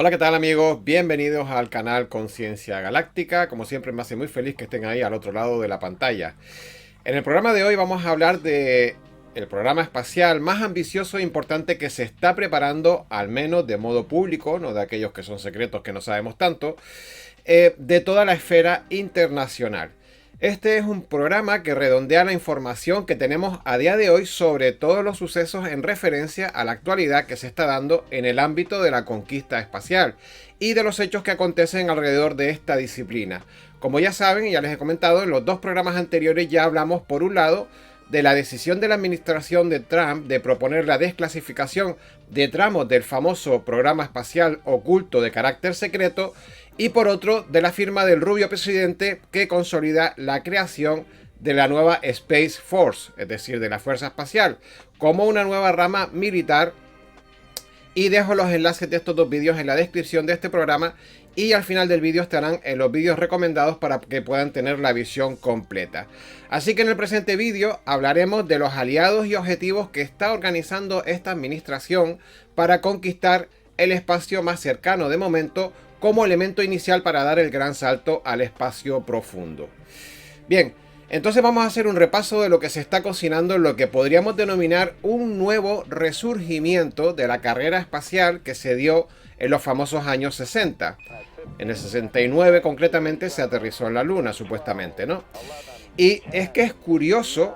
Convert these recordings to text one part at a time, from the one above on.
Hola, ¿qué tal amigos? Bienvenidos al canal Conciencia Galáctica. Como siempre me hace muy feliz que estén ahí al otro lado de la pantalla. En el programa de hoy vamos a hablar de el programa espacial más ambicioso e importante que se está preparando, al menos de modo público, no de aquellos que son secretos que no sabemos tanto, de toda la esfera internacional. Este es un programa que redondea la información que tenemos a día de hoy sobre todos los sucesos en referencia a la actualidad que se está dando en el ámbito de la conquista espacial y de los hechos que acontecen alrededor de esta disciplina. Como ya saben y ya les he comentado, en los dos programas anteriores ya hablamos por un lado de la decisión de la administración de Trump de proponer la desclasificación de tramos del famoso programa espacial oculto de carácter secreto, y por otro de la firma del rubio presidente que consolida la creación de la nueva Space Force, es decir, de la Fuerza Espacial, como una nueva rama militar. Y dejo los enlaces de estos dos vídeos en la descripción de este programa, y al final del vídeo estarán en los vídeos recomendados para que puedan tener la visión completa. Así que en el presente vídeo hablaremos de los aliados y objetivos que está organizando esta administración para conquistar el espacio más cercano de momento, como elemento inicial para dar el gran salto al espacio profundo. Bien, entonces vamos a hacer un repaso de lo que se está cocinando en lo que podríamos denominar un nuevo resurgimiento de la carrera espacial que se dio en los famosos años 60. En el 69 concretamente se aterrizó en la Luna, supuestamente, ¿no? Y es que es curioso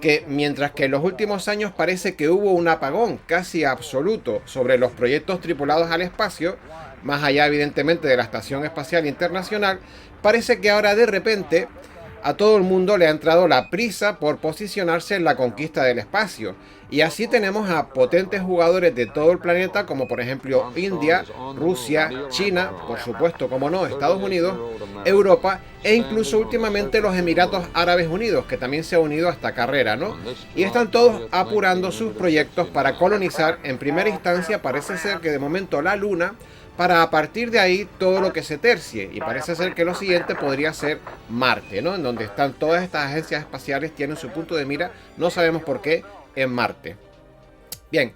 que mientras que en los últimos años parece que hubo un apagón casi absoluto sobre los proyectos tripulados al espacio, más allá evidentemente de la Estación Espacial Internacional, parece que ahora de repente a todo el mundo le ha entrado la prisa por posicionarse en la conquista del espacio. Y así tenemos a potentes jugadores de todo el planeta, como por ejemplo India, Rusia, China, por supuesto, como no, Estados Unidos, Europa e incluso últimamente los Emiratos Árabes Unidos, que también se ha unido a esta carrera, ¿no? Y están todos apurando sus proyectos para colonizar. En primera instancia parece ser que de momento la Luna, para a partir de ahí todo lo que se tercie, y parece ser que lo siguiente podría ser Marte, ¿no? En donde están todas estas agencias espaciales, tienen su punto de mira, no sabemos por qué, en Marte. Bien,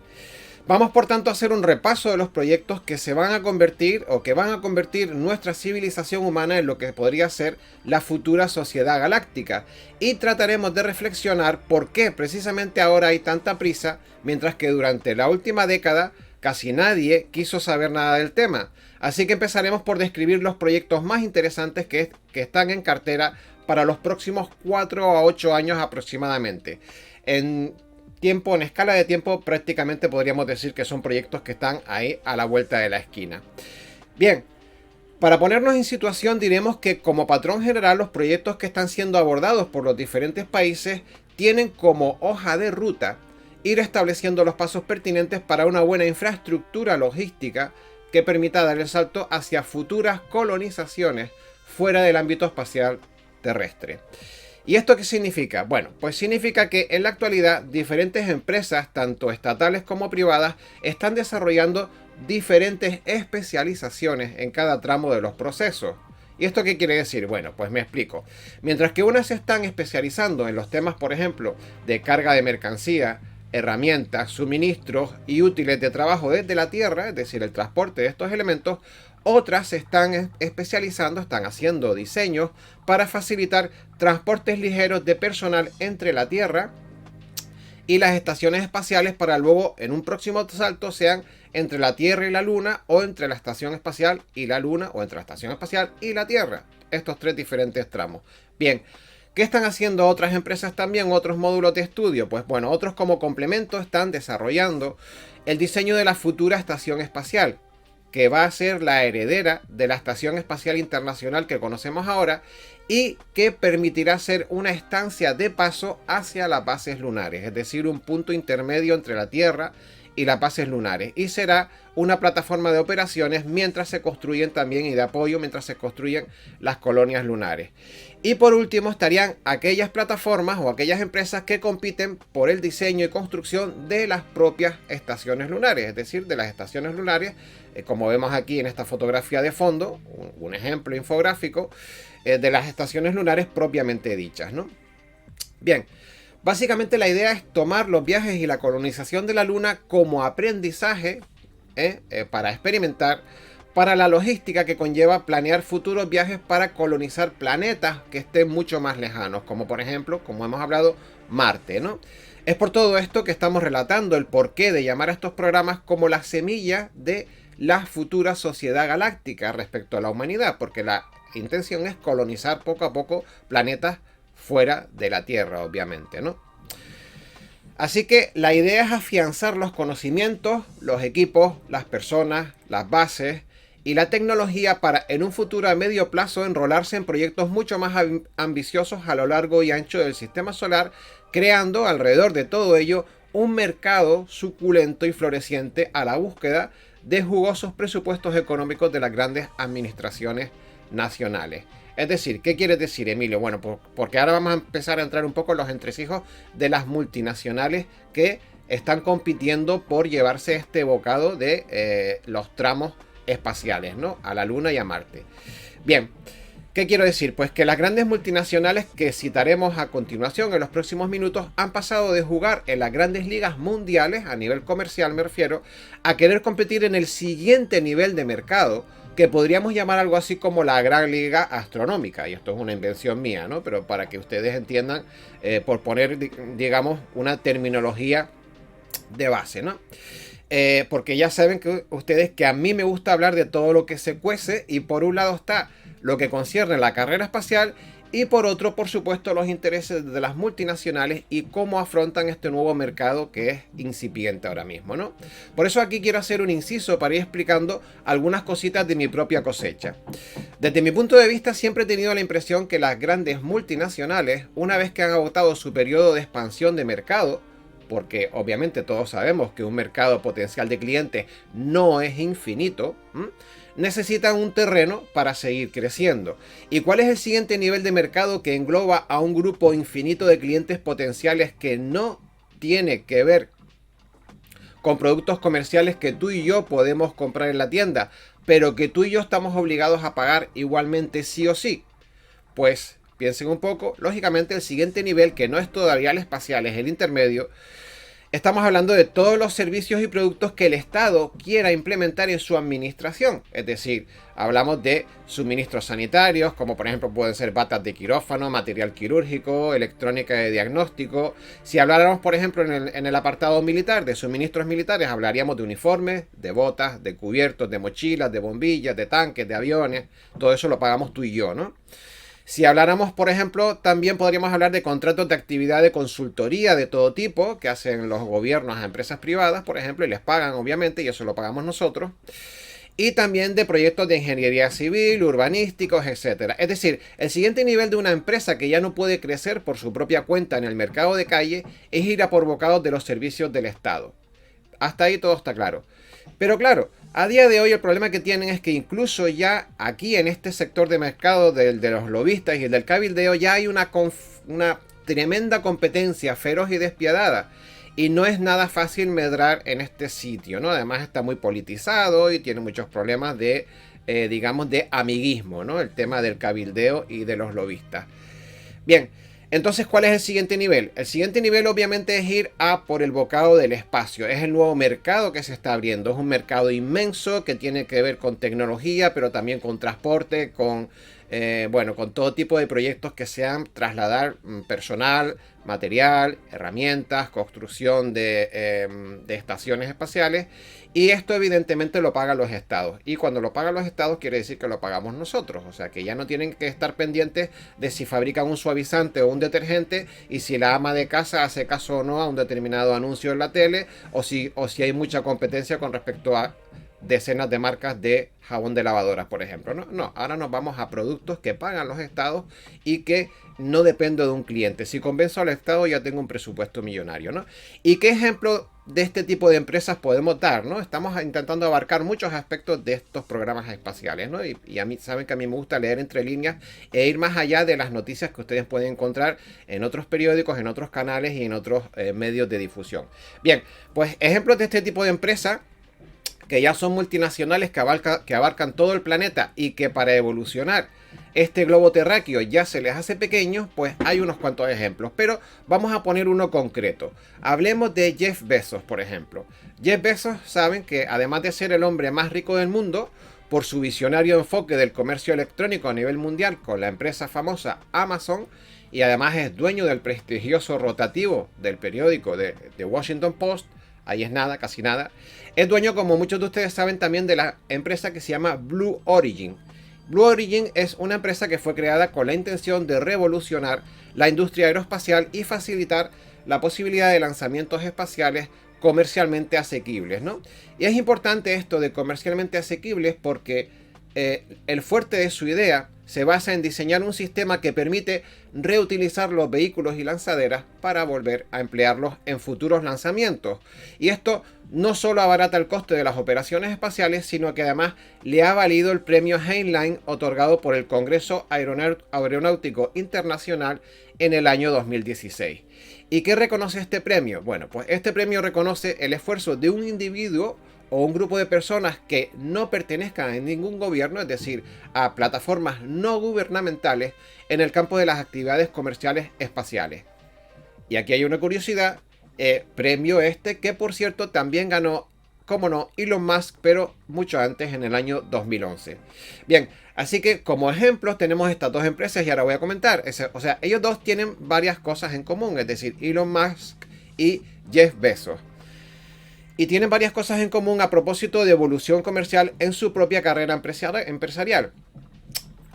vamos por tanto a hacer un repaso de los proyectos que se van a convertir o que van a convertir nuestra civilización humana en lo que podría ser la futura sociedad galáctica, y trataremos de reflexionar por qué precisamente ahora hay tanta prisa, mientras que durante la última década casi nadie quiso saber nada del tema. Así que empezaremos por describir los proyectos más interesantes que están en cartera para los próximos 4 a 8 años aproximadamente. En escala de tiempo, prácticamente podríamos decir que son proyectos que están ahí a la vuelta de la esquina. Bien, para ponernos en situación diremos que como patrón general los proyectos que están siendo abordados por los diferentes países tienen como hoja de ruta ir estableciendo los pasos pertinentes para una buena infraestructura logística que permita dar el salto hacia futuras colonizaciones fuera del ámbito espacial terrestre. ¿Y esto qué significa? Bueno, pues significa que en la actualidad diferentes empresas, tanto estatales como privadas, están desarrollando diferentes especializaciones en cada tramo de los procesos. ¿Y esto qué quiere decir? Bueno, pues me explico. Mientras que unas se están especializando en los temas, por ejemplo, de carga de mercancía, herramientas, suministros y útiles de trabajo desde la Tierra, es decir, el transporte de estos elementos, otras se están especializando, están haciendo diseños para facilitar transportes ligeros de personal entre la Tierra y las estaciones espaciales, para luego en un próximo salto sean entre la Tierra y la Luna, o entre la Estación Espacial y la Luna, o entre la Estación Espacial y la Tierra. Estos tres diferentes tramos. Bien, ¿qué están haciendo otras empresas también? Otros módulos de estudio. Pues bueno, otros como complemento están desarrollando el diseño de la futura estación espacial, que va a ser la heredera de la Estación Espacial Internacional que conocemos ahora, y que permitirá ser una estancia de paso hacia las bases lunares, es decir, un punto intermedio entre la Tierra y las bases lunares, y será una plataforma de operaciones mientras se construyen también, y de apoyo mientras se construyen las colonias lunares. Y por último estarían aquellas plataformas o aquellas empresas que compiten por el diseño y construcción de las propias estaciones lunares, es decir, de las estaciones lunares, como vemos aquí en esta fotografía de fondo, un ejemplo infográfico de las estaciones lunares propiamente dichas, ¿no? Bien, básicamente la idea es tomar los viajes y la colonización de la Luna como aprendizaje para experimentar, para la logística que conlleva planear futuros viajes para colonizar planetas que estén mucho más lejanos, como por ejemplo, como hemos hablado, Marte, ¿no? Es por todo esto que estamos relatando el porqué de llamar a estos programas como la semilla de la futura sociedad galáctica respecto a la humanidad, porque la intención es colonizar poco a poco planetas fuera de la Tierra, obviamente, ¿no? Así que la idea es afianzar los conocimientos, los equipos, las personas, las bases y la tecnología para en un futuro a medio plazo enrolarse en proyectos mucho más ambiciosos a lo largo y ancho del sistema solar, creando alrededor de todo ello un mercado suculento y floreciente a la búsqueda de jugosos presupuestos económicos de las grandes administraciones nacionales. Es decir, ¿qué quiere decir, Emilio? Bueno, porque ahora vamos a empezar a entrar un poco en los entresijos de las multinacionales que están compitiendo por llevarse este bocado de los tramos espaciales, ¿no? A la Luna y a Marte. Bien, ¿qué quiero decir? Pues que las grandes multinacionales que citaremos a continuación en los próximos minutos han pasado de jugar en las grandes ligas mundiales, a nivel comercial me refiero, a querer competir en el siguiente nivel de mercado, que podríamos llamar algo así como la gran liga astronómica, y esto es una invención mía, ¿no? Pero para que ustedes entiendan, por poner, digamos, una terminología de base, ¿no? Porque ya saben que ustedes que a mí me gusta hablar de todo lo que se cuece, y por un lado está lo que concierne a la carrera espacial, y por otro, por supuesto, los intereses de las multinacionales y cómo afrontan este nuevo mercado que es incipiente ahora mismo, ¿no? Por eso aquí quiero hacer un inciso para ir explicando algunas cositas de mi propia cosecha. Desde mi punto de vista, siempre he tenido la impresión que las grandes multinacionales, una vez que han agotado su periodo de expansión de mercado, porque obviamente todos sabemos que un mercado potencial de clientes no es infinito, necesitan un terreno para seguir creciendo. ¿Y cuál es el siguiente nivel de mercado que engloba a un grupo infinito de clientes potenciales que no tiene que ver con productos comerciales que tú y yo podemos comprar en la tienda, pero que tú y yo estamos obligados a pagar igualmente sí o sí? Pues piensen un poco, lógicamente el siguiente nivel, que no es todavía el espacial, es el intermedio. Estamos hablando de todos los servicios y productos que el Estado quiera implementar en su administración. Es decir, hablamos de suministros sanitarios, como por ejemplo pueden ser batas de quirófano, material quirúrgico, electrónica de diagnóstico. Si habláramos, por ejemplo, en el apartado militar, de suministros militares, hablaríamos de uniformes, de botas, de cubiertos, de mochilas, de bombillas, de tanques, de aviones. Todo eso lo pagamos tú y yo, ¿no? Si habláramos, por ejemplo, también podríamos hablar de contratos de actividad de consultoría de todo tipo que hacen los gobiernos a empresas privadas, por ejemplo, y les pagan, obviamente, y eso lo pagamos nosotros. Y también de proyectos de ingeniería civil, urbanísticos, etcétera. Es decir, el siguiente nivel de una empresa que ya no puede crecer por su propia cuenta en el mercado de calle es ir a por bocados de los servicios del Estado. Hasta ahí todo está claro. Pero claro, a día de hoy el problema que tienen es que incluso ya aquí en este sector de mercado de los lobistas y el del cabildeo ya hay una tremenda competencia feroz y despiadada. Y no es nada fácil medrar en este sitio, ¿no? Además está muy politizado y tiene muchos problemas de, digamos, de amiguismo, ¿no? El tema del cabildeo y de los lobistas. Bien. Entonces, ¿cuál es el siguiente nivel? El siguiente nivel obviamente es ir a por el bocado del espacio. Es el nuevo mercado que se está abriendo. Es un mercado inmenso que tiene que ver con tecnología, pero también con transporte, con todo tipo de proyectos que sean trasladar personal, material, herramientas, construcción de estaciones espaciales. Y esto evidentemente lo pagan los estados. Y cuando lo pagan los estados quiere decir que lo pagamos nosotros. O sea que ya no tienen que estar pendientes de si fabrican un suavizante o un detergente y si la ama de casa hace caso o no a un determinado anuncio en la tele o si hay mucha competencia con respecto a decenas de marcas de jabón de lavadoras, por ejemplo. No, ahora nos vamos a productos que pagan los estados y que no dependo de un cliente. Si convenzo al estado ya tengo un presupuesto millonario, ¿no? ¿Y qué ejemplo de este tipo de empresas podemos dar, ¿no? Estamos intentando abarcar muchos aspectos de estos programas espaciales, ¿no? Y a mí, saben que a mí me gusta leer entre líneas e ir más allá de las noticias que ustedes pueden encontrar en otros periódicos, en otros canales y en otros medios de difusión. Bien, pues ejemplos de este tipo de empresas que ya son multinacionales que abarcan todo el planeta y que para evolucionar este globo terráqueo ya se les hace pequeño, pues hay unos cuantos ejemplos, pero vamos a poner uno concreto. Hablemos de Jeff Bezos, por ejemplo. Jeff Bezos, saben que además de ser el hombre más rico del mundo, por su visionario enfoque del comercio electrónico a nivel mundial con la empresa famosa Amazon, y además es dueño del prestigioso rotativo del periódico de Washington Post, ahí es nada, casi nada. Es dueño, como muchos de ustedes saben, también de la empresa que se llama Blue Origin. Blue Origin es una empresa que fue creada con la intención de revolucionar la industria aeroespacial y facilitar la posibilidad de lanzamientos espaciales comercialmente asequibles, ¿no? Y es importante esto de comercialmente asequibles porque el fuerte de su idea se basa en diseñar un sistema que permite reutilizar los vehículos y lanzaderas para volver a emplearlos en futuros lanzamientos. Y esto no solo abarata el coste de las operaciones espaciales, sino que además le ha valido el premio Heinlein otorgado por el Congreso Aeronáutico Internacional en el año 2016. ¿Y qué reconoce este premio? Bueno, pues este premio reconoce el esfuerzo de un individuo o un grupo de personas que no pertenezcan a ningún gobierno, es decir, a plataformas no gubernamentales en el campo de las actividades comerciales espaciales. Y aquí hay una curiosidad, premio este que por cierto también ganó, como no, Elon Musk, pero mucho antes, en el año 2011. Bien, así que como ejemplos tenemos estas dos empresas y ahora voy a comentar. O sea, ellos dos tienen varias cosas en común, es decir, Elon Musk y Jeff Bezos. Y tienen varias cosas en común a propósito de evolución comercial en su propia carrera empresarial.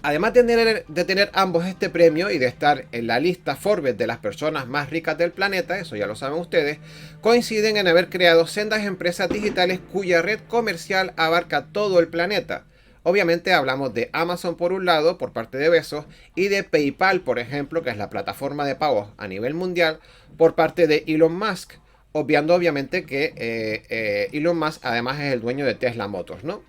Además de tener ambos este premio y de estar en la lista Forbes de las personas más ricas del planeta, eso ya lo saben ustedes, coinciden en haber creado sendas empresas digitales cuya red comercial abarca todo el planeta. Obviamente hablamos de Amazon por un lado, por parte de Bezos, y de PayPal, por ejemplo, que es la plataforma de pagos a nivel mundial, por parte de Elon Musk. Obviando obviamente que Elon Musk además es el dueño de Tesla Motors, ¿no?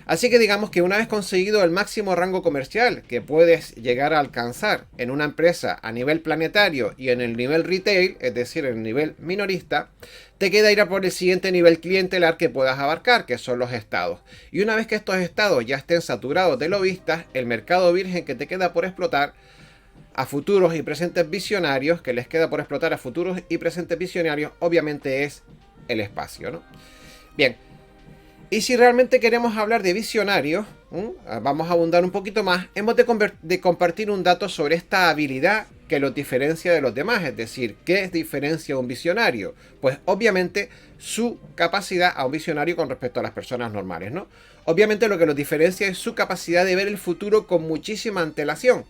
Así que digamos que una vez conseguido el máximo rango comercial que puedes llegar a alcanzar en una empresa a nivel planetario y en el nivel retail, es decir, en el nivel minorista, te queda ir a por el siguiente nivel clientelar que puedas abarcar, que son los estados. Y una vez que estos estados ya estén saturados de lobistas, el mercado virgen que te queda por explotar a futuros y presentes visionarios, obviamente es el espacio, ¿no? Bien, y si realmente queremos hablar de visionarios, vamos a abundar un poquito más, hemos de compartir un dato sobre esta habilidad que los diferencia de los demás, es decir, ¿qué diferencia a un visionario? Pues obviamente su capacidad a un visionario con respecto a las personas normales, ¿no? Obviamente lo que los diferencia es su capacidad de ver el futuro con muchísima antelación.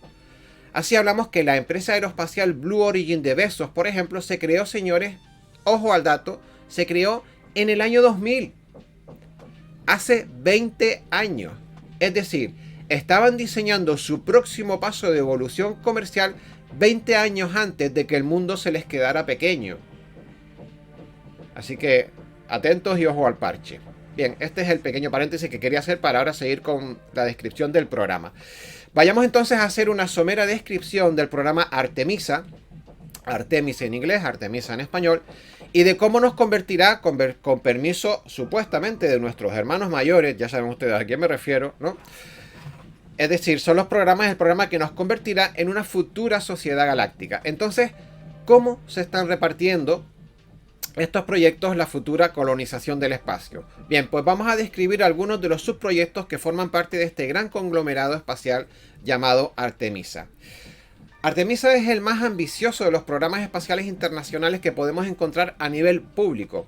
Así hablamos que la empresa aeroespacial Blue Origin de Bezos, por ejemplo, se creó, señores, ojo al dato, se creó en el año 2000. Hace 20 años. Es decir, estaban diseñando su próximo paso de evolución comercial 20 años antes de que el mundo se les quedara pequeño. Así que atentos y ojo al parche. Bien, este es el pequeño paréntesis que quería hacer para ahora seguir con la descripción del programa. Vayamos entonces a hacer una somera descripción del programa Artemisa, Artemis en inglés, Artemisa en español, y de cómo nos convertirá, con permiso supuestamente de nuestros hermanos mayores, ya saben ustedes a quién me refiero, ¿no? Es decir, son el programa que nos convertirá en una futura sociedad galáctica. Entonces, ¿cómo se están repartiendo estos proyectos, la futura colonización del espacio? Bien, pues vamos a describir algunos de los subproyectos que forman parte de este gran conglomerado espacial llamado Artemisa. Artemisa es el más ambicioso de los programas espaciales internacionales que podemos encontrar a nivel público.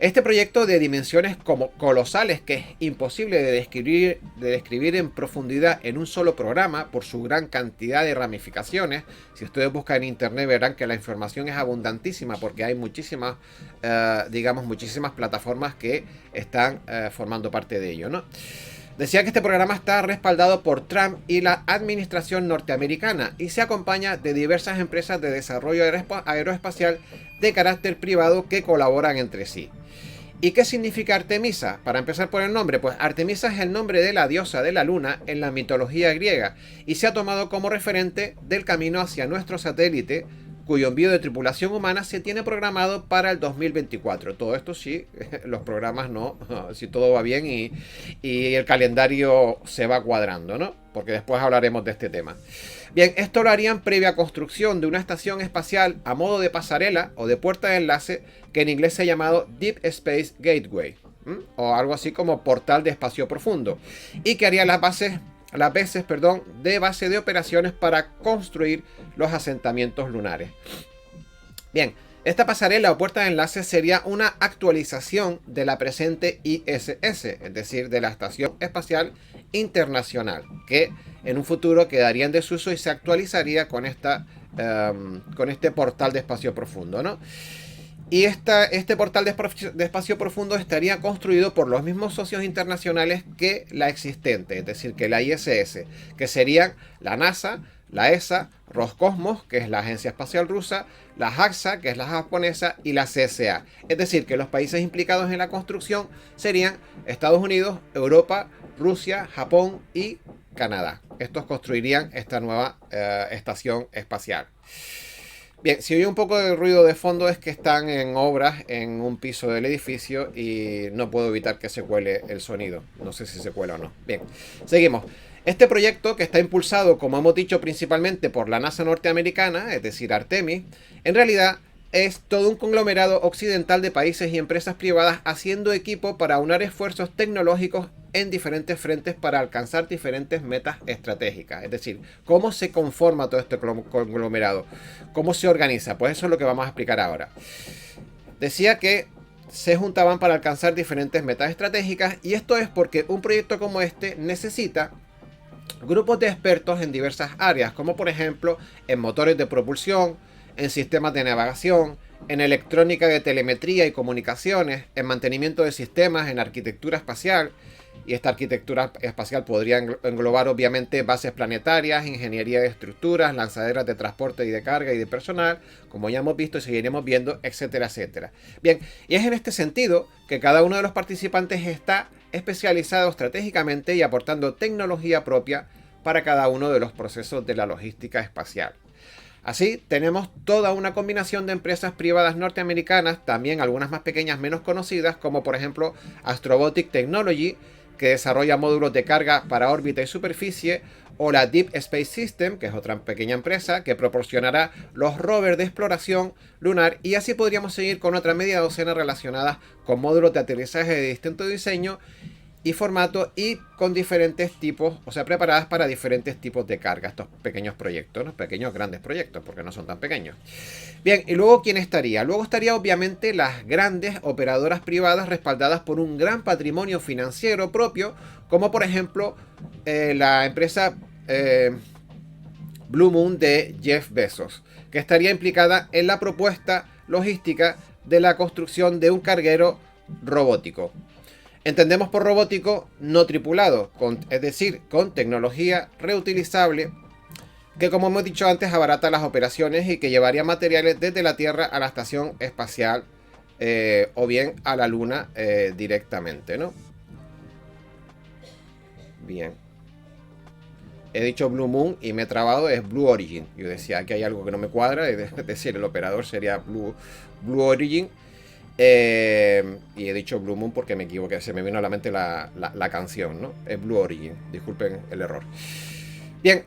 Este proyecto de dimensiones como colosales, que es imposible de describir en profundidad en un solo programa por su gran cantidad de ramificaciones. Si ustedes buscan en internet verán que la información es abundantísima porque hay muchísimas plataformas que están formando parte de ello, ¿no? Decía que este programa está respaldado por Trump y la administración norteamericana y se acompaña de diversas empresas de desarrollo aeroespacial de carácter privado que colaboran entre sí. ¿Y qué significa Artemisa? Para empezar por el nombre, pues Artemisa es el nombre de la diosa de la luna en la mitología griega y se ha tomado como referente del camino hacia nuestro satélite cuyo envío de tripulación humana se tiene programado para el 2024. Todo esto sí, los programas no, si todo va bien y el calendario se va cuadrando, ¿no? Porque después hablaremos de este tema. Bien, esto lo harían previa construcción de una estación espacial a modo de pasarela o de puerta de enlace, que en inglés se ha llamado Deep Space Gateway, o algo así como portal de espacio profundo, y que haría las veces de base de operaciones para construir los asentamientos lunares. Bien, esta pasarela o puerta de enlace sería una actualización de la presente ISS, es decir, de la Estación Espacial Internacional, que en un futuro quedaría en desuso y se actualizaría con este portal de espacio profundo, ¿no? Y este portal de espacio profundo estaría construido por los mismos socios internacionales que la existente, es decir, que la ISS, que serían la NASA, la ESA, Roscosmos, que es la Agencia Espacial Rusa, la JAXA, que es la japonesa, y la CSA. Es decir, que los países implicados en la construcción serían Estados Unidos, Europa, Rusia, Japón y Canadá. Estos construirían esta nueva estación espacial. Bien, si oye un poco de ruido de fondo es que están en obras en un piso del edificio y no puedo evitar que se cuele el sonido. No sé si se cuela o no. Bien, seguimos. Este proyecto, que está impulsado, como hemos dicho, principalmente por la NASA norteamericana, es decir, Artemis, en realidad es todo un conglomerado occidental de países y empresas privadas haciendo equipo para unar esfuerzos tecnológicos en diferentes frentes para alcanzar diferentes metas estratégicas. Es decir, ¿cómo se conforma todo este conglomerado? ¿Cómo se organiza? Pues eso es lo que vamos a explicar ahora. Decía que se juntaban para alcanzar diferentes metas estratégicas, y esto es porque un proyecto como este necesita grupos de expertos en diversas áreas, como por ejemplo en motores de propulsión, en sistemas de navegación, en electrónica de telemetría y comunicaciones, en mantenimiento de sistemas, en arquitectura espacial. Y esta arquitectura espacial podría englobar obviamente bases planetarias, ingeniería de estructuras, lanzaderas de transporte y de carga y de personal, como ya hemos visto y seguiremos viendo, etcétera, etcétera. Bien, y es en este sentido que cada uno de los participantes está especializado estratégicamente y aportando tecnología propia para cada uno de los procesos de la logística espacial. Así, tenemos toda una combinación de empresas privadas norteamericanas, también algunas más pequeñas menos conocidas, como por ejemplo Astrobotic Technology, que desarrolla módulos de carga para órbita y superficie, o la Deep Space System, que es otra pequeña empresa que proporcionará los rovers de exploración lunar, y así podríamos seguir con otra media docena relacionadas con módulos de aterrizaje de distinto diseño y formato y con diferentes tipos, o sea, preparadas para diferentes tipos de carga, estos pequeños proyectos, ¿no? Pequeños grandes proyectos, porque no son tan pequeños. Bien, y luego ¿quién estaría? Luego estaría obviamente las grandes operadoras privadas respaldadas por un gran patrimonio financiero propio, como por ejemplo la empresa Blue Moon de Jeff Bezos, que estaría implicada en la propuesta logística de la construcción de un carguero robótico. Entendemos por robótico no tripulado, es decir, con tecnología reutilizable, que como hemos dicho antes abarata las operaciones y que llevaría materiales desde la Tierra a la estación espacial o bien a la Luna directamente, ¿no? Bien. He dicho Blue Moon y me he trabado, es Blue Origin. Yo decía que hay algo que no me cuadra, es decir, el operador sería Blue Origin. Y he dicho Blue Moon porque me equivoqué, se me vino a la mente la canción, ¿no? Es Blue Origin, disculpen el error. Bien,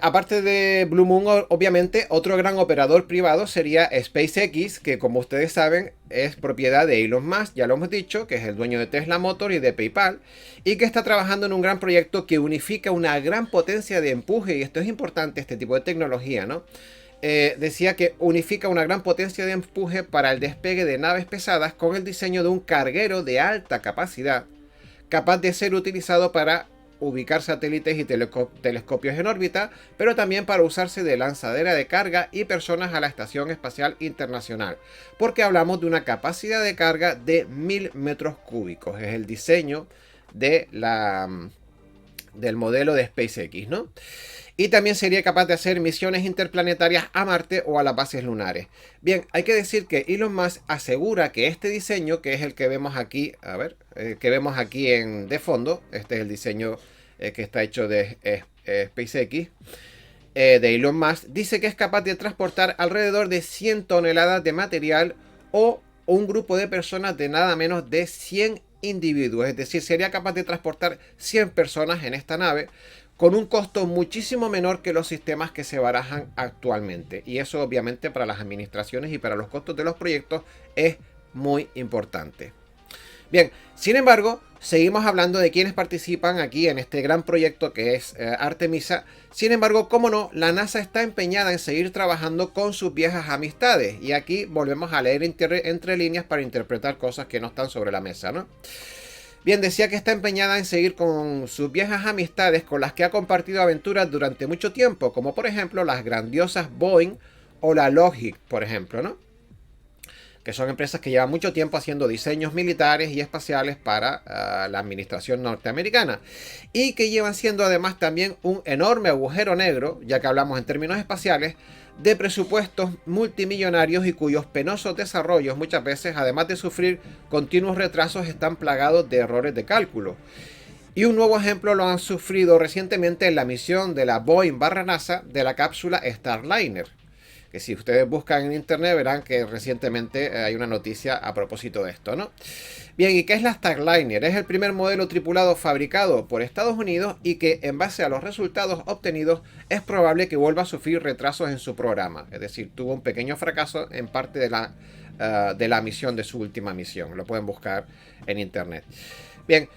aparte de Blue Moon, obviamente, otro gran operador privado sería SpaceX, que como ustedes saben es propiedad de Elon Musk, ya lo hemos dicho, que es el dueño de Tesla Motors y de PayPal, y que está trabajando en un gran proyecto que unifica una gran potencia de empuje, y esto es importante, este tipo de tecnología, ¿no? Decía que unifica una gran potencia de empuje para el despegue de naves pesadas con el diseño de un carguero de alta capacidad, capaz de ser utilizado para ubicar satélites y telescopios en órbita, pero también para usarse de lanzadera de carga y personas a la Estación Espacial Internacional, porque hablamos de una capacidad de carga de 1000 metros cúbicos. Es el diseño de del modelo de SpaceX, ¿no? Y también sería capaz de hacer misiones interplanetarias a Marte o a las bases lunares. Bien, hay que decir que Elon Musk asegura que este diseño, que es el que vemos aquí, que vemos aquí de fondo, este es el diseño que está hecho de SpaceX, de Elon Musk, dice que es capaz de transportar alrededor de 100 toneladas de material o un grupo de personas de nada menos de 100 individuos. Es decir, sería capaz de transportar 100 personas en esta nave con un costo muchísimo menor que los sistemas que se barajan actualmente. Y eso obviamente para las administraciones y para los costos de los proyectos es muy importante. Bien, sin embargo, seguimos hablando de quienes participan aquí en este gran proyecto que es Artemisa. Sin embargo, como no, la NASA está empeñada en seguir trabajando con sus viejas amistades. Y aquí volvemos a leer entre líneas para interpretar cosas que no están sobre la mesa, ¿no? Bien, decía que está empeñada en seguir con sus viejas amistades con las que ha compartido aventuras durante mucho tiempo, como por ejemplo las grandiosas Boeing o la Lockheed, por ejemplo, ¿no? Que son empresas que llevan mucho tiempo haciendo diseños militares y espaciales para la administración norteamericana y que llevan siendo además también un enorme agujero negro, ya que hablamos en términos espaciales, de presupuestos multimillonarios y cuyos penosos desarrollos muchas veces, además de sufrir continuos retrasos, están plagados de errores de cálculo. Y un nuevo ejemplo lo han sufrido recientemente en la misión de la Boeing/NASA de la cápsula Starliner. Que si ustedes buscan en internet verán que recientemente hay una noticia a propósito de esto, ¿no? Bien, ¿y qué es la Starliner? Es el primer modelo tripulado fabricado por Estados Unidos y que en base a los resultados obtenidos es probable que vuelva a sufrir retrasos en su programa. Es decir, tuvo un pequeño fracaso en parte de la misión, de su última misión. Lo pueden buscar en internet. Bien.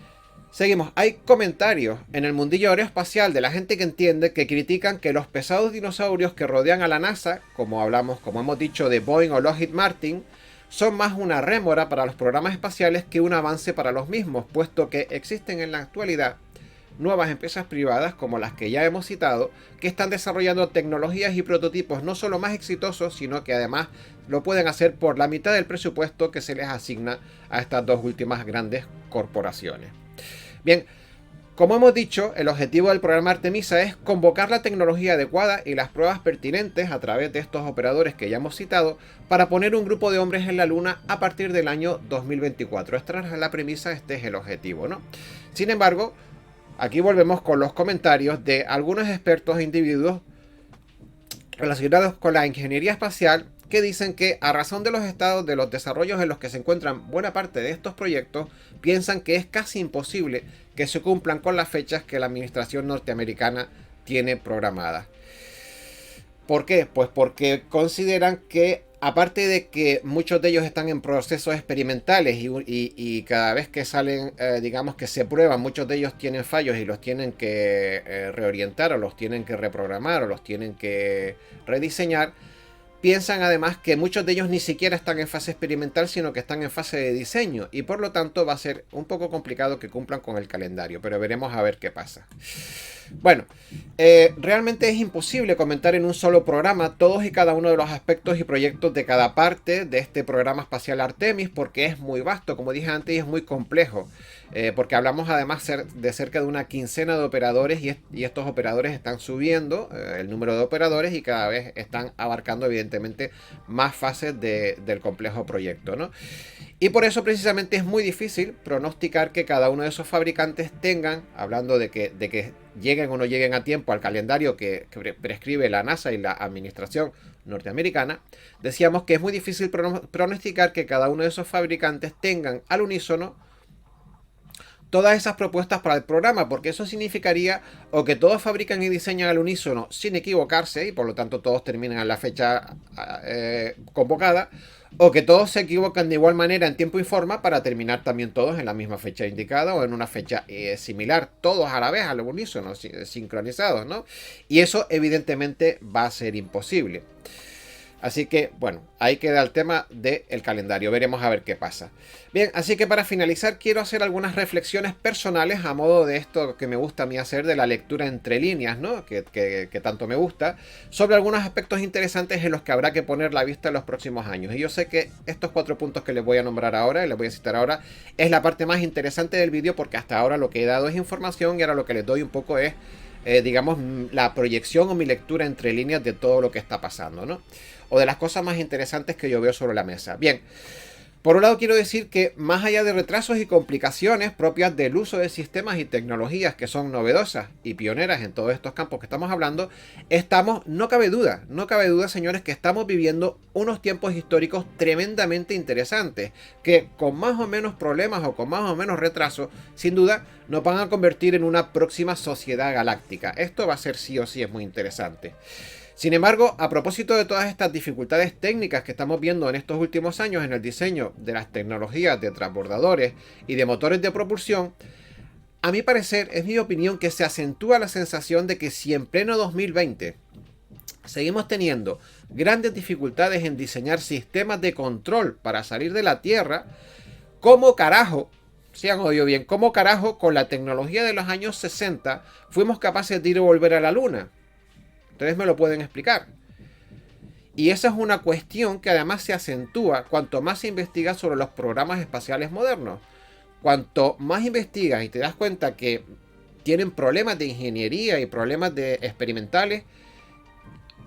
Seguimos, hay comentarios en el mundillo aeroespacial de la gente que entiende que critican que los pesados dinosaurios que rodean a la NASA, como hemos dicho de Boeing o Lockheed Martin, son más una rémora para los programas espaciales que un avance para los mismos, puesto que existen en la actualidad nuevas empresas privadas como las que ya hemos citado, que están desarrollando tecnologías y prototipos no solo más exitosos, sino que además lo pueden hacer por la mitad del presupuesto que se les asigna a estas dos últimas grandes corporaciones. Bien, como hemos dicho, el objetivo del programa Artemisa es convocar la tecnología adecuada y las pruebas pertinentes a través de estos operadores que ya hemos citado para poner un grupo de hombres en la Luna a partir del año 2024. Esta es la premisa, este es el objetivo, ¿no? Sin embargo, aquí volvemos con los comentarios de algunos expertos e individuos relacionados con la ingeniería espacial que dicen que a razón de los estados de los desarrollos en los que se encuentran buena parte de estos proyectos, piensan que es casi imposible que se cumplan con las fechas que la administración norteamericana tiene programadas. ¿Por qué? Pues porque consideran que aparte de que muchos de ellos están en procesos experimentales y cada vez que salen, digamos que se prueban, muchos de ellos tienen fallos y los tienen que reorientar o los tienen que reprogramar o los tienen que rediseñar. Piensan además que muchos de ellos ni siquiera están en fase experimental, sino que están en fase de diseño y por lo tanto va a ser un poco complicado que cumplan con el calendario, pero veremos a ver qué pasa. Bueno, realmente es imposible comentar en un solo programa todos y cada uno de los aspectos y proyectos de cada parte de este programa espacial Artemis porque es muy vasto, como dije antes, y es muy complejo. Porque hablamos además de cerca de una quincena de operadores y estos operadores están subiendo el número de operadores y cada vez están abarcando evidentemente más fases del complejo proyecto, ¿no? Y por eso precisamente es muy difícil pronosticar que cada uno de esos fabricantes tengan, hablando de que lleguen o no lleguen a tiempo al calendario que prescribe la NASA y la administración norteamericana, decíamos que es muy difícil pronosticar que cada uno de esos fabricantes tengan al unísono todas esas propuestas para el programa, porque eso significaría o que todos fabrican y diseñan al unísono sin equivocarse y por lo tanto todos terminan en la fecha convocada, o que todos se equivocan de igual manera en tiempo y forma para terminar también todos en la misma fecha indicada o en una fecha similar, todos a la vez al unísono, sincronizados, ¿no? Y eso evidentemente va a ser imposible. Así que, bueno, ahí queda el tema del calendario. Veremos a ver qué pasa. Bien, así que para finalizar quiero hacer algunas reflexiones personales a modo de esto que me gusta a mí hacer de la lectura entre líneas, ¿no? Que tanto me gusta, sobre algunos aspectos interesantes en los que habrá que poner la vista en los próximos años. Y yo sé que estos 4 puntos que les voy a nombrar ahora, y les voy a citar ahora, es la parte más interesante del vídeo porque hasta ahora lo que he dado es información y ahora lo que les doy un poco es, digamos, la proyección o mi lectura entre líneas de todo lo que está pasando, ¿no? O de las cosas más interesantes que yo veo sobre la mesa. Bien, Por un lado quiero decir que más allá de retrasos y complicaciones propias del uso de sistemas y tecnologías que son novedosas y pioneras en todos estos campos que estamos hablando, no cabe duda, señores, que estamos viviendo unos tiempos históricos tremendamente interesantes, que con más o menos problemas o con más o menos retrasos, sin duda, nos van a convertir en una próxima sociedad galáctica. Esto va a ser sí o sí, es muy interesante. Sin embargo, a propósito de todas estas dificultades técnicas que estamos viendo en estos últimos años en el diseño de las tecnologías de transbordadores y de motores de propulsión, a mi parecer, es mi opinión que se acentúa la sensación de que si en pleno 2020 seguimos teniendo grandes dificultades en diseñar sistemas de control para salir de la Tierra, ¿cómo carajo, si han oído bien, cómo carajo con la tecnología de los años 60 fuimos capaces de ir y volver a la Luna? Ustedes me lo pueden explicar. Y esa es una cuestión que además se acentúa cuanto más se investiga sobre los programas espaciales modernos. Cuanto más investigas y te das cuenta que tienen problemas de ingeniería y problemas experimentales,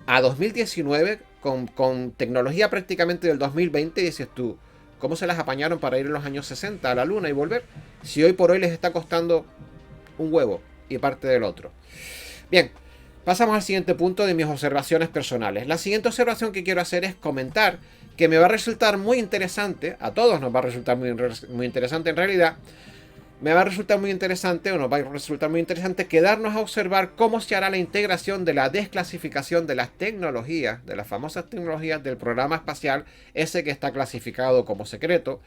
a 2019, con tecnología prácticamente del 2020, dices tú, ¿cómo se las apañaron para ir en los años 60 a la Luna y volver? Si hoy por hoy les está costando un huevo y parte del otro. Bien. Pasamos al siguiente punto de mis observaciones personales. La siguiente observación que quiero hacer es comentar que me va a resultar muy interesante, a todos nos va a resultar muy interesante en realidad, me va a resultar muy interesante o nos va a resultar muy interesante quedarnos a observar cómo se hará la integración de la desclasificación de las tecnologías, de las famosas tecnologías del programa espacial, ese que está clasificado como secreto,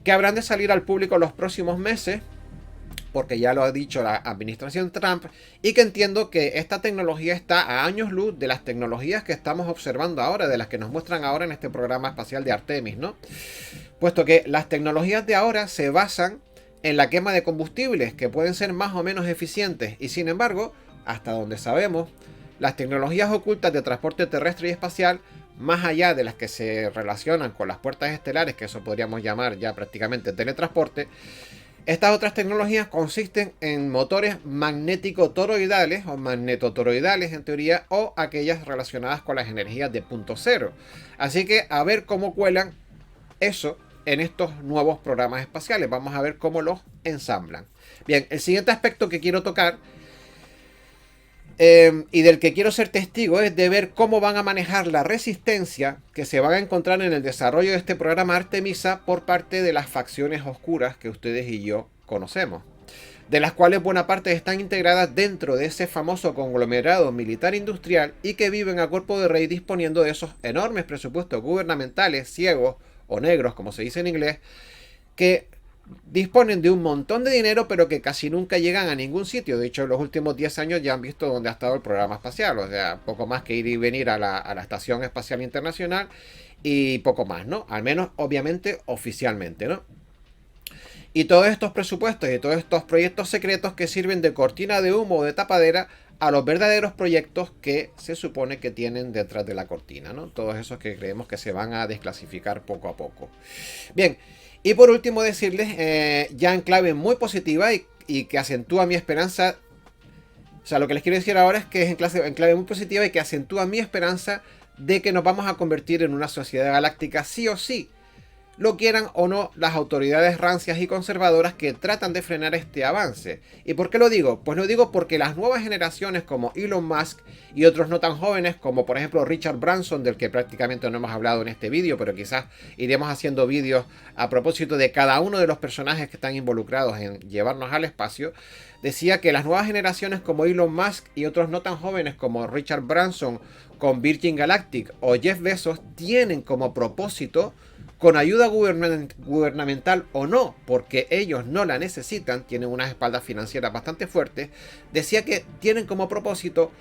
que habrán de salir al público los próximos meses, porque ya lo ha dicho la administración Trump, y que entiendo que esta tecnología está a años luz de las tecnologías que estamos observando ahora, de las que nos muestran ahora en este programa espacial de Artemis, ¿no? Puesto que las tecnologías de ahora se basan en la quema de combustibles, que pueden ser más o menos eficientes, y sin embargo, hasta donde sabemos, las tecnologías ocultas de transporte terrestre y espacial, más allá de las que se relacionan con las puertas estelares, que eso podríamos llamar ya prácticamente teletransporte, estas otras tecnologías consisten en motores magnético-toroidales o magnetotoroidales en teoría, o aquellas relacionadas con las energías de punto cero. Así que a ver cómo cuelan eso en estos nuevos programas espaciales. Vamos a ver cómo los ensamblan. Bien, el siguiente aspecto que quiero tocar y del que quiero ser testigo es de ver cómo van a manejar la resistencia que se van a encontrar en el desarrollo de este programa Artemisa por parte de las facciones oscuras que ustedes y yo conocemos, de las cuales buena parte están integradas dentro de ese famoso conglomerado militar industrial y que viven a cuerpo de rey disponiendo de esos enormes presupuestos gubernamentales ciegos o negros, como se dice en inglés, que disponen de un montón de dinero pero que casi nunca llegan a ningún sitio. De hecho, en los últimos 10 años ya han visto dónde ha estado el programa espacial, o sea, poco más que ir y venir a la Estación Espacial Internacional y poco más, ¿no? Al menos, obviamente, oficialmente, ¿no? Y todos estos presupuestos y todos estos proyectos secretos que sirven de cortina de humo o de tapadera a los verdaderos proyectos que se supone que tienen detrás de la cortina, ¿no? Todos esos que creemos que se van a desclasificar poco a poco. Bien. Y por último decirles, ya en clave muy positiva y que acentúa mi esperanza, o sea, lo que les quiero decir ahora es que es en clave muy positiva y que acentúa mi esperanza de que nos vamos a convertir en una sociedad galáctica sí o sí, lo quieran o no las autoridades rancias y conservadoras que tratan de frenar este avance. ¿Y por qué lo digo? Pues lo digo porque las nuevas generaciones como Elon Musk y otros no tan jóvenes como por ejemplo Richard Branson, del que prácticamente no hemos hablado en este vídeo, pero quizás iremos haciendo vídeos a propósito de cada uno de los personajes que están involucrados en llevarnos al espacio, decía que las nuevas generaciones como Elon Musk y otros no tan jóvenes como Richard Branson con Virgin Galactic o Jeff Bezos tienen como propósito, con ayuda gubernamental o no, porque ellos no la necesitan, tienen unas espaldas financieras bastante fuertes, decía que tienen como propósito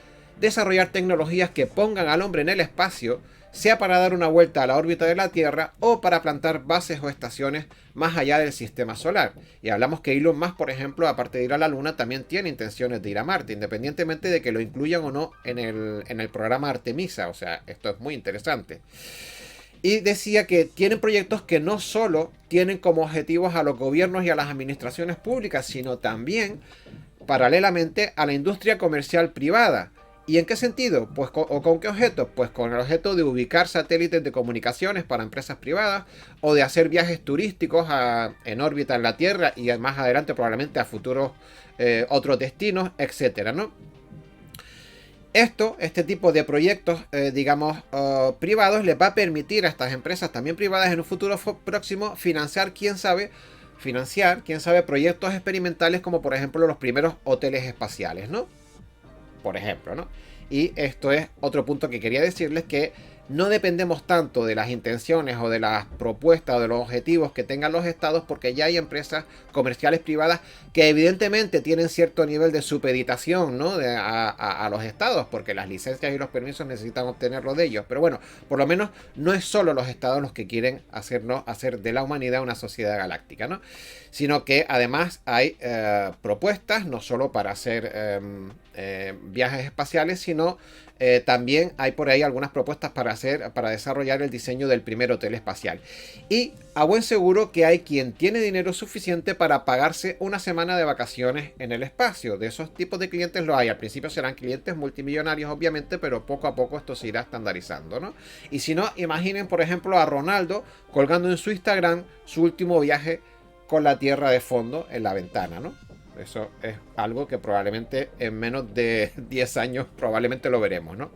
desarrollar tecnologías que pongan al hombre en el espacio, sea para dar una vuelta a la órbita de la Tierra o para plantar bases o estaciones más allá del sistema solar. Y hablamos que Elon Musk, por ejemplo, aparte de ir a la Luna, también tiene intenciones de ir a Marte, independientemente de que lo incluyan o no en el programa Artemisa. O sea, esto es muy interesante. Y decía que tienen proyectos que no solo tienen como objetivos a los gobiernos y a las administraciones públicas, sino también paralelamente a la industria comercial privada. ¿Y en qué sentido? Pues ¿o con qué objeto? Pues con el objeto de ubicar satélites de comunicaciones para empresas privadas o de hacer viajes turísticos en órbita en la Tierra y más adelante probablemente a futuros otros destinos, etcétera, ¿no? Este tipo de proyectos, privados, les va a permitir a estas empresas también privadas en un futuro próximo financiar, quién sabe, proyectos experimentales como por ejemplo los primeros hoteles espaciales, ¿no? Por ejemplo, ¿no? Y esto es otro punto que quería decirles, que no dependemos tanto de las intenciones o de las propuestas o de los objetivos que tengan los estados, porque ya hay empresas comerciales privadas que evidentemente tienen cierto nivel de supeditación, ¿no? a los estados, porque las licencias y los permisos necesitan obtenerlo de ellos. Pero bueno, por lo menos no es solo los estados los que quieren hacer de la humanidad una sociedad galáctica, ¿no? Sino que además hay propuestas no solo para hacer viajes espaciales, sino también hay por ahí algunas propuestas para desarrollar el diseño del primer hotel espacial. Y a buen seguro que hay quien tiene dinero suficiente para pagarse una semana de vacaciones en el espacio. De esos tipos de clientes lo hay. Al principio serán clientes multimillonarios, obviamente, pero poco a poco esto se irá estandarizando, ¿no? Y si no, imaginen, por ejemplo, a Ronaldo colgando en su Instagram su último viaje con la Tierra de fondo en la ventana, ¿no? Eso es algo que probablemente en menos de 10 años probablemente lo veremos, ¿no?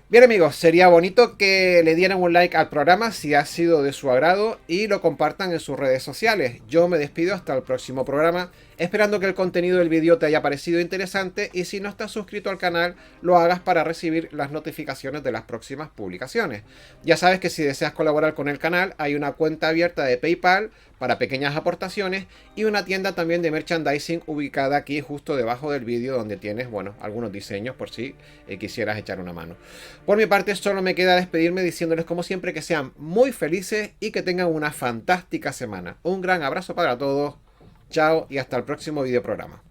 Bien, amigos, sería bonito que le dieran un like al programa si ha sido de su agrado y lo compartan en sus redes sociales. Yo me despido hasta el próximo programa, esperando que el contenido del vídeo te haya parecido interesante, y si no estás suscrito al canal, lo hagas para recibir las notificaciones de las próximas publicaciones. Ya sabes que si deseas colaborar con el canal, hay una cuenta abierta de PayPal para pequeñas aportaciones y una tienda también de merchandising ubicada aquí justo debajo del vídeo, donde tienes, bueno, algunos diseños por si quisieras echar una mano. Por mi parte, solo me queda despedirme diciéndoles como siempre que sean muy felices y que tengan una fantástica semana. Un gran abrazo para todos, chao y hasta el próximo video programa.